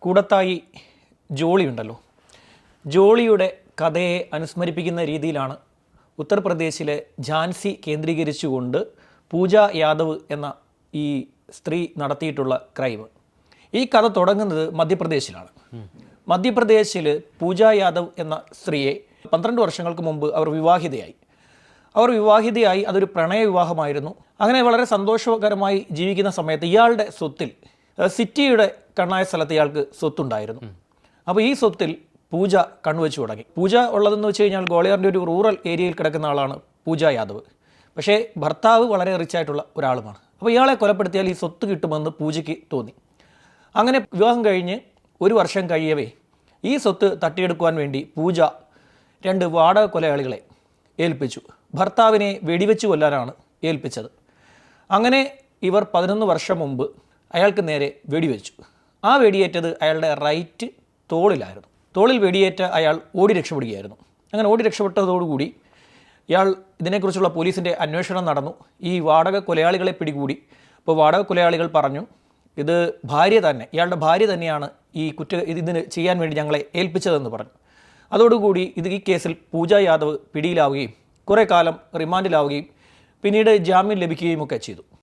കൂടത്തായി ജോളി ഉണ്ടല്ലോ, ജോളിയുടെ കഥയെ അനുസ്മരിപ്പിക്കുന്ന രീതിയിലാണ് ഉത്തർപ്രദേശിലെ ഝാൻസി കേന്ദ്രീകരിച്ചുകൊണ്ട് പൂജ യാദവ് എന്ന ഈ സ്ത്രീ നടത്തിയിട്ടുള്ള ക്രൈം. ഈ കഥ തുടങ്ങുന്നത് മധ്യപ്രദേശിലാണ്. മധ്യപ്രദേശിൽ പൂജ യാദവ് എന്ന സ്ത്രീയെ 12 വർഷങ്ങൾക്ക് മുമ്പ് അവർ വിവാഹിതയായി. അതൊരു പ്രണയ വിവാഹമായിരുന്നു. അങ്ങനെ വളരെ സന്തോഷകരമായി ജീവിക്കുന്ന സമയത്ത് ഇയാളുടെ സ്വത്തിൽ, സിറ്റിയുടെ കണ്ണായ സ്ഥലത്ത് ഇയാൾക്ക് സ്വത്തുണ്ടായിരുന്നു. അപ്പോൾ ഈ സ്വത്തിൽ പൂജ കണ്ണുവെച്ച് തുടങ്ങി. പൂജ ഉള്ളതെന്ന് വെച്ച് കഴിഞ്ഞാൽ ഗ്വാളിയറിൻ്റെ ഒരു റൂറൽ ഏരിയയിൽ കിടക്കുന്ന ആളാണ് പൂജ യാദവ്. പക്ഷേ ഭർത്താവ് വളരെ റിച്ചായിട്ടുള്ള ഒരാളുമാണ്. അപ്പോൾ ഇയാളെ കൊലപ്പെടുത്തിയാൽ ഈ സ്വത്ത് കിട്ടുമെന്ന് പൂജയ്ക്ക് തോന്നി. അങ്ങനെ വിവാഹം കഴിഞ്ഞ് 1 വർഷം കഴിയവേ ഈ സ്വത്ത് തട്ടിയെടുക്കുവാൻ വേണ്ടി പൂജ 2 വാടക കൊലയാളികളെ ഏൽപ്പിച്ചു. ഭർത്താവിനെ വെടിവെച്ച് കൊല്ലാനാണ് ഏൽപ്പിച്ചത്. അങ്ങനെ ഇവർ 11 വർഷം മുമ്പ് അയാൾക്ക് നേരെ വെടിവെച്ചു. ആ വെടിയേറ്റത് അയാളുടെ റൈറ്റ് തോളിലായിരുന്നു. തോളിൽ വെടിയേറ്റ അയാൾ ഓടി രക്ഷപ്പെടുകയായിരുന്നു. അങ്ങനെ ഓടി രക്ഷപ്പെട്ടതോടുകൂടി ഇയാൾ ഇതിനെക്കുറിച്ചുള്ള പോലീസിൻ്റെ അന്വേഷണം നടന്നു. ഈ വാടക കൊലയാളികളെ പിടികൂടി. അപ്പോൾ വാടക കൊലയാളികൾ പറഞ്ഞു, ഇത് ഇയാളുടെ ഭാര്യ തന്നെയാണ് ഇതിന് ചെയ്യാൻ വേണ്ടി ഞങ്ങളെ ഏൽപ്പിച്ചതെന്ന് പറഞ്ഞു. അതോടുകൂടി ഈ കേസിൽ പൂജ യാദവ് പിടിയിലാവുകയും കുറേ കാലം റിമാൻഡിലാവുകയും പിന്നീട് ജാമ്യം ലഭിക്കുകയും ഒക്കെ ചെയ്തു.